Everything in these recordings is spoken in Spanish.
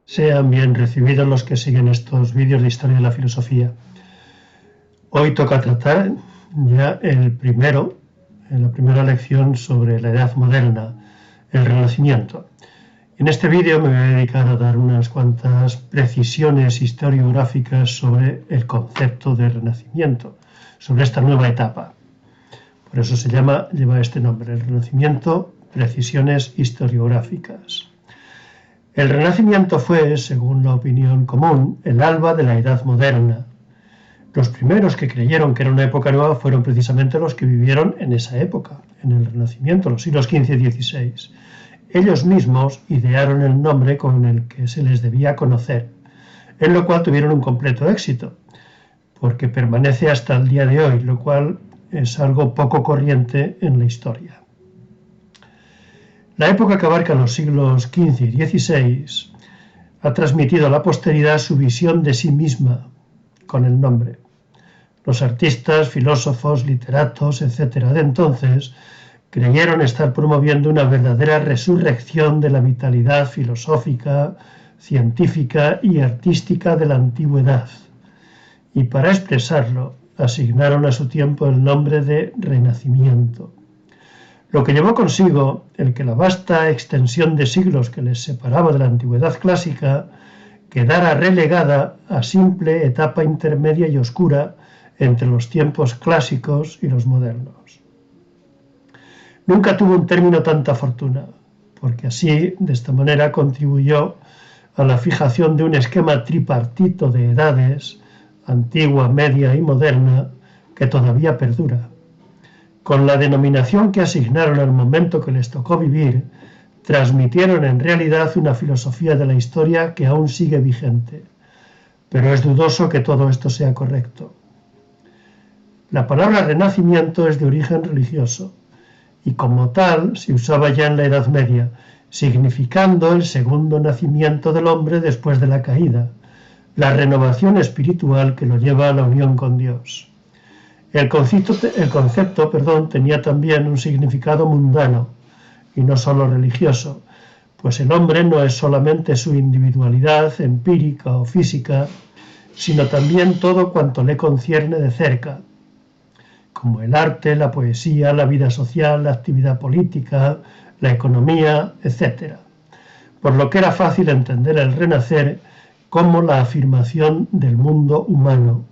Sean bien recibidos los que siguen estos vídeos de historia de la filosofía. Hoy toca tratar ya la primera lección sobre la Edad Moderna, el Renacimiento. En este vídeo me voy a dedicar a dar unas cuantas precisiones historiográficas sobre el concepto de Renacimiento, sobre esta nueva etapa. Por eso lleva este nombre, el Renacimiento, precisiones historiográficas. El Renacimiento fue, según la opinión común, el alba de la Edad Moderna. Los primeros que creyeron que era una época nueva fueron precisamente los que vivieron en esa época, en el Renacimiento, los siglos XV y XVI. Ellos mismos idearon el nombre con el que se les debía conocer, en lo cual tuvieron un completo éxito, porque permanece hasta el día de hoy, lo cual es algo poco corriente en la historia. La época que abarca los siglos XV y XVI ha transmitido a la posteridad su visión de sí misma con el nombre. Los artistas, filósofos, literatos, etc. de entonces creyeron estar promoviendo una verdadera resurrección de la vitalidad filosófica, científica y artística de la antigüedad, y para expresarlo asignaron a su tiempo el nombre de Renacimiento, lo que llevó consigo el que la vasta extensión de siglos que les separaba de la antigüedad clásica quedara relegada a simple etapa intermedia y oscura entre los tiempos clásicos y los modernos. Nunca tuvo un término tanta fortuna, porque así, de esta manera, contribuyó a la fijación de un esquema tripartito de edades, antigua, media y moderna, que todavía perdura. Con la denominación que asignaron al momento que les tocó vivir, transmitieron en realidad una filosofía de la historia que aún sigue vigente, pero es dudoso que todo esto sea correcto. La palabra renacimiento es de origen religioso, y como tal se usaba ya en la Edad Media, significando el segundo nacimiento del hombre después de la caída, la renovación espiritual que lo lleva a la unión con Dios. El concepto tenía también un significado mundano y no solo religioso, pues el hombre no es solamente su individualidad empírica o física, sino también todo cuanto le concierne de cerca, como el arte, la poesía, la vida social, la actividad política, la economía, etc. Por lo que era fácil entender el renacer como la afirmación del mundo humano.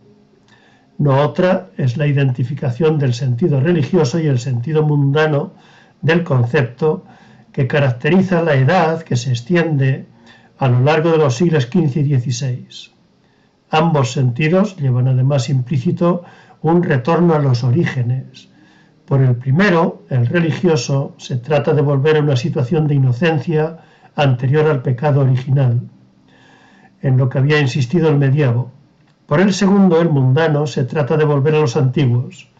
No otra es la identificación del sentido religioso y el sentido mundano del concepto que caracteriza la edad que se extiende a lo largo de los siglos XV y XVI. Ambos sentidos llevan además implícito un retorno a los orígenes. Por el primero, el religioso, se trata de volver a una situación de inocencia anterior al pecado original, en lo que había insistido el medievo. Por el segundo, el mundano, se trata de volver a los antiguos.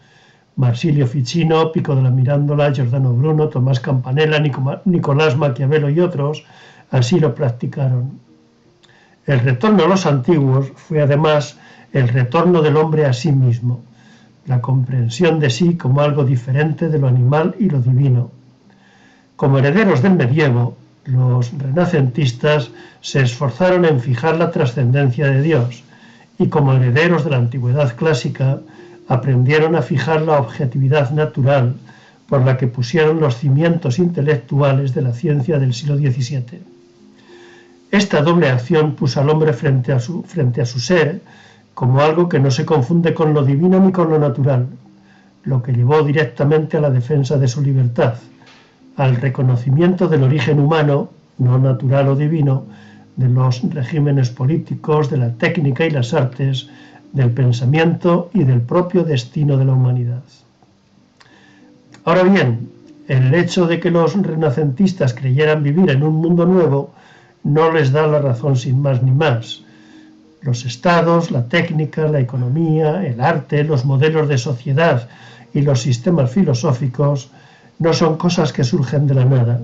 Marsilio Ficino, Pico de la Mirandola, Giordano Bruno, Tomás Campanella, Nicolás Maquiavelo y otros así lo practicaron. El retorno a los antiguos fue además el retorno del hombre a sí mismo, la comprensión de sí como algo diferente de lo animal y lo divino. Como herederos del medievo, los renacentistas se esforzaron en fijar la trascendencia de Dios, y como herederos de la antigüedad clásica, aprendieron a fijar la objetividad natural por la que pusieron los cimientos intelectuales de la ciencia del siglo XVII. Esta doble acción puso al hombre frente a su ser como algo que no se confunde con lo divino ni con lo natural, lo que llevó directamente a la defensa de su libertad, al reconocimiento del origen humano, no natural o divino, de los regímenes políticos, de la técnica y las artes, del pensamiento y del propio destino de la humanidad. Ahora bien, el hecho de que los renacentistas creyeran vivir en un mundo nuevo no les da la razón sin más ni más. Los estados, la técnica, la economía, el arte, los modelos de sociedad y los sistemas filosóficos no son cosas que surgen de la nada.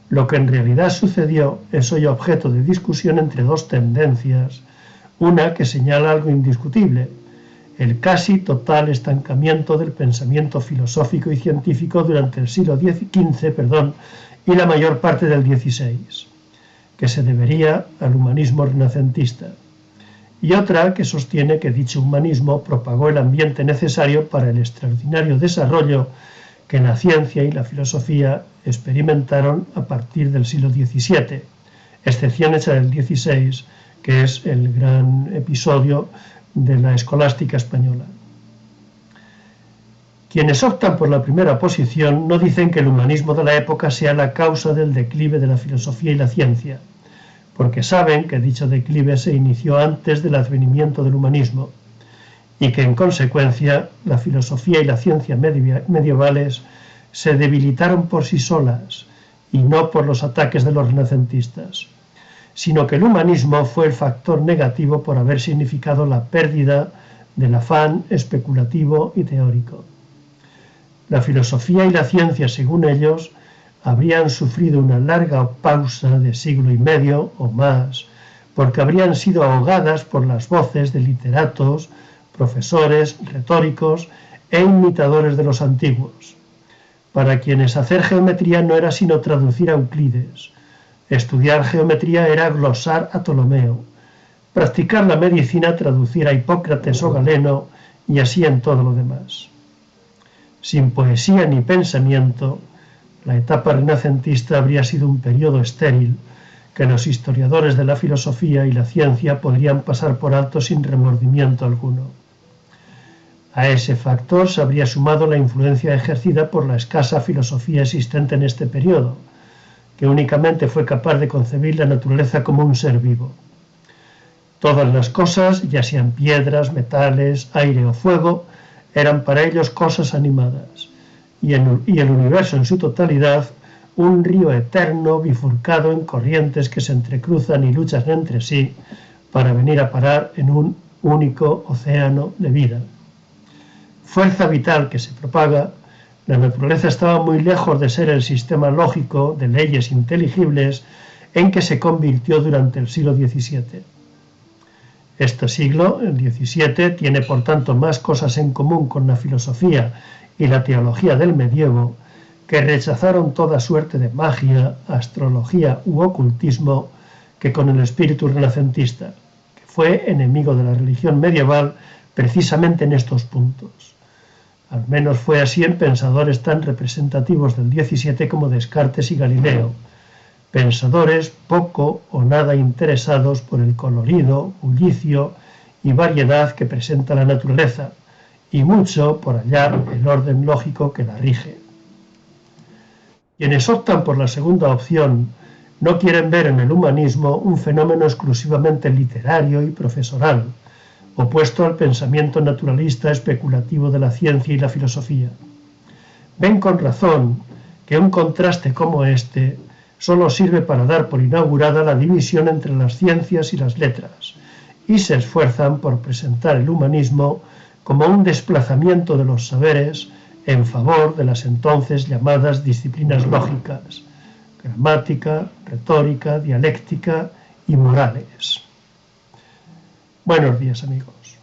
Lo que en realidad sucedió es hoy objeto de discusión entre dos tendencias, una que señala algo indiscutible, el casi total estancamiento del pensamiento filosófico y científico durante el siglo XV y la mayor parte del XVI. que se debería al humanismo renacentista, y otra que sostiene que dicho humanismo propagó el ambiente necesario para el extraordinario desarrollo que la ciencia y la filosofía experimentaron a partir del siglo XVII, excepción hecha del XVI, que es el gran episodio de la escolástica española. Quienes optan por la primera posición no dicen que el humanismo de la época sea la causa del declive de la filosofía y la ciencia, porque saben que dicho declive se inició antes del advenimiento del humanismo y que en consecuencia la filosofía y la ciencia medievales se debilitaron por sí solas y no por los ataques de los renacentistas, sino que el humanismo fue el factor negativo por haber significado la pérdida del afán especulativo y teórico. La filosofía y la ciencia, según ellos, habrían sufrido una larga pausa de siglo y medio o más, porque habrían sido ahogadas por las voces de literatos, profesores, retóricos e imitadores de los antiguos, para quienes hacer geometría no era sino traducir a Euclides, estudiar geometría era glosar a Ptolomeo, practicar la medicina traducir a Hipócrates o Galeno y así en todo lo demás. Sin poesía ni pensamiento, la etapa renacentista habría sido un periodo estéril que los historiadores de la filosofía y la ciencia podrían pasar por alto sin remordimiento alguno. A ese factor se habría sumado la influencia ejercida por la escasa filosofía existente en este periodo, que únicamente fue capaz de concebir la naturaleza como un ser vivo. Todas las cosas, ya sean piedras, metales, aire o fuego, eran para ellos cosas animadas, y el universo en su totalidad, un río eterno bifurcado en corrientes que se entrecruzan y luchan entre sí para venir a parar en un único océano de vida. Fuerza vital que se propaga, la naturaleza estaba muy lejos de ser el sistema lógico de leyes inteligibles en que se convirtió durante el siglo XVII. Este siglo, el XVII, tiene por tanto más cosas en común con la filosofía y la teología del medievo, que rechazaron toda suerte de magia, astrología u ocultismo, que con el espíritu renacentista, que fue enemigo de la religión medieval precisamente en estos puntos. Al menos fue así en pensadores tan representativos del XVII como Descartes y Galileo, pensadores poco o nada interesados por el colorido, bullicio y variedad que presenta la naturaleza, y mucho por hallar el orden lógico que la rige. Quienes optan por la segunda opción no quieren ver en el humanismo un fenómeno exclusivamente literario y profesoral, opuesto al pensamiento naturalista especulativo de la ciencia y la filosofía. Ven con razón que un contraste como este solo sirve para dar por inaugurada la división entre las ciencias y las letras, y se esfuerzan por presentar el humanismo como un desplazamiento de los saberes en favor de las entonces llamadas disciplinas lógicas, gramática, retórica, dialéctica y morales. Buenos días, amigos.